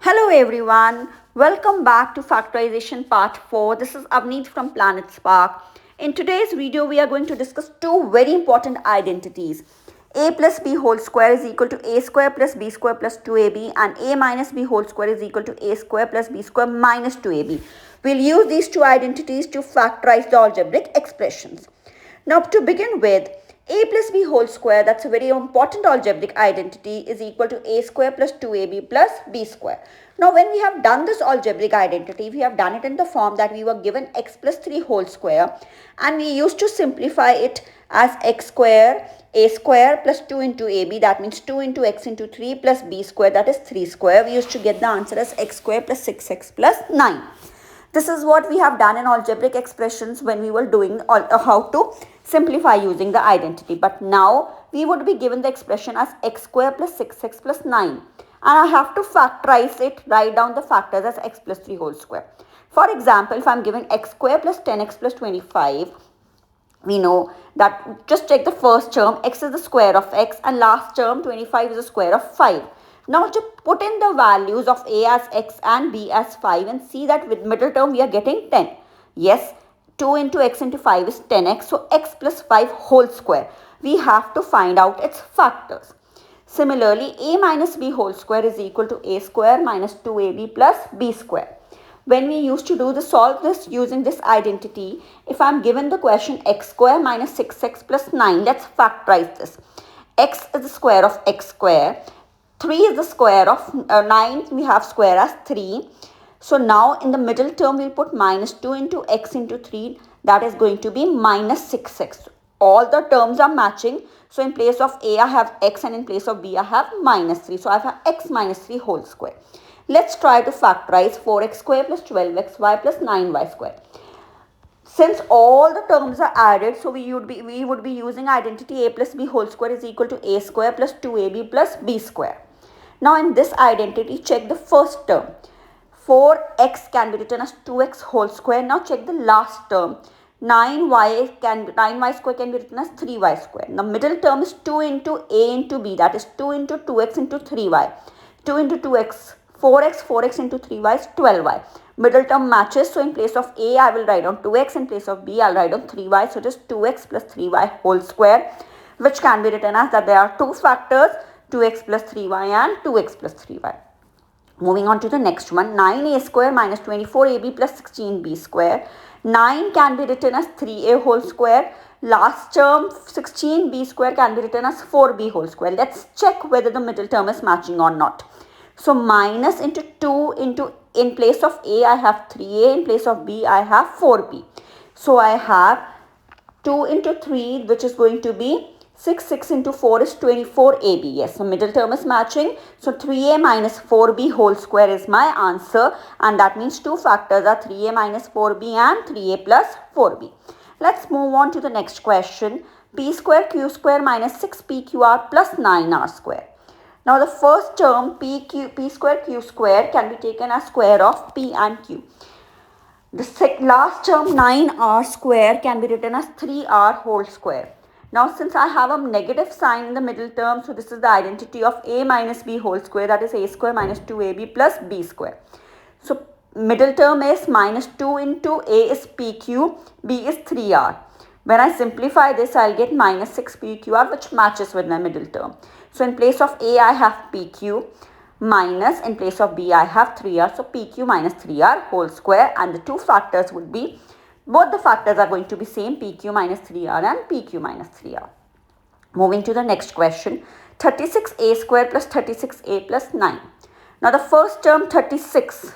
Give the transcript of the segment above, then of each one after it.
Hello everyone, welcome back to Factorisation Part 4. This is Avneet from PlanetSpark. In today's video, we are going to discuss two very important identities. A plus b whole square is equal to a square plus b square plus 2ab, and a minus b whole square is equal to a square plus b square minus 2ab. We'll use these two identities to factorize the algebraic expressions. Now to begin with, a plus b whole square, that's a very important algebraic identity, is equal to a square plus 2ab plus b square. Now when we have done this algebraic identity, we have done it in the form that we were given x plus 3 whole square, and we used to simplify it as x square, a square plus 2 into ab, that means 2 into x into 3 plus b square, that is 3 square. We used to get the answer as x square plus 6x plus 9. This is what we have done in algebraic expressions when we were doing how to simplify using the identity. But now we would be given the expression as x square plus 6x plus 9. And I have to factorize it, write down the factors as x plus 3 whole square. For example, if I am given x square plus 10x plus 25, we know that just take the first term, x is the square of x, and last term 25 is the square of 5. Now to put in the values of a as x and b as 5 and see that with middle term we are getting 10. Yes, 2 into x into 5 is 10x. So x plus 5 whole square. We have to find out its factors. Similarly, a minus b whole square is equal to a square minus 2ab plus b square. When we used to solve this using this identity, if I am given the question x square minus 6x plus 9, let's factorize this. X is the square of x square. 3 is the square of 9, we have square as 3. So now in the middle term, we'll put minus 2 into x into 3. That is going to be minus 6x. All the terms are matching. So in place of a, I have x, and in place of b, I have minus 3. So I have x minus 3 whole square. Let's try to factorize 4x square plus 12xy plus 9y square. Since all the terms are added, so we would be using identity a plus b whole square is equal to a square plus 2ab plus b square. Now in this identity, check the first term. 4x can be written as 2x whole square. Now check the last term. 9y square can be written as 3y square. Now middle term is 2 into a into b, that is 2 into 2x into 3y. 2 into 2x, 4x into 3y is 12y. Middle term matches, so in place of a, I will write down 2x, in place of b, I'll write down 3y. So it is 2x plus 3y whole square, which can be written as that there are two factors, 2x plus 3y and 2x plus 3y. Moving on to the next one, 9a square minus 24ab plus 16b square. 9 can be written as 3a whole square. Last term 16b square can be written as 4b whole square. Let's check whether the middle term is matching or not. So minus into 2 into, in place of a, I have 3a, in place of b, I have 4b. So I have 2 into 3, which is going to be 6 into 4 is 24ab. Yes, so middle term is matching. So 3a minus 4b whole square is my answer. And that means two factors are 3a minus 4b and 3a plus 4b. Let's move on to the next question. P square q square minus 6pqr plus 9r square. Now the first term p square q square can be taken as square of p and q. The last term 9r square can be written as 3r whole square. Now since I have a negative sign in the middle term, so this is the identity of a minus b whole square, that is a square minus 2ab plus b square. So middle term is minus 2 into a is pq, b is 3r. When I simplify this, I'll get minus 6pqr, which matches with my middle term. So in place of a, I have pq minus, in place of b, I have 3r. So pq minus 3r whole square, and the two factors would be, both the factors are going to be same, pq minus 3r and pq minus 3r. Moving to the next question, 36a square plus 36a plus 9. Now the first term 36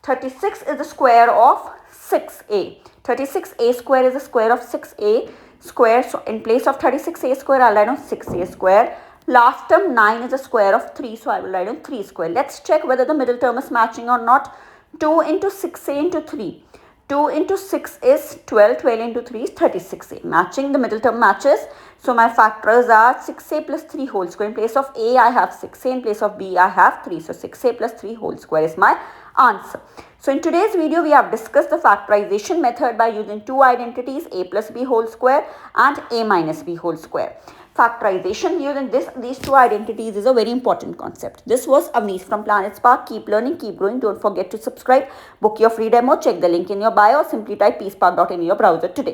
is the square of 6a. 36a square is the square of 6a square. So in place of 36a square, I'll write down 6a square. Last term 9 is the square of 3, so I will write down 3 square. Let's check whether the middle term is matching or not. 2 into 6a into 3. 2 into 6 is 12, 12 into 3 is 36a. Matching, the middle term matches. So my factors are 6a plus 3 whole square. In place of a, I have 6a. In place of b, I have 3. So 6a plus 3 whole square is my answer. So in today's video, we have discussed the factorization method by using two identities, a plus b whole square and a minus b whole square. Factorization using these two identities is a very important concept. This was Avnish from PlanetSpark. Keep learning, keep growing. Don't forget to subscribe. Book your free demo. Check the link in your bio or simply type pspark.in in your browser today.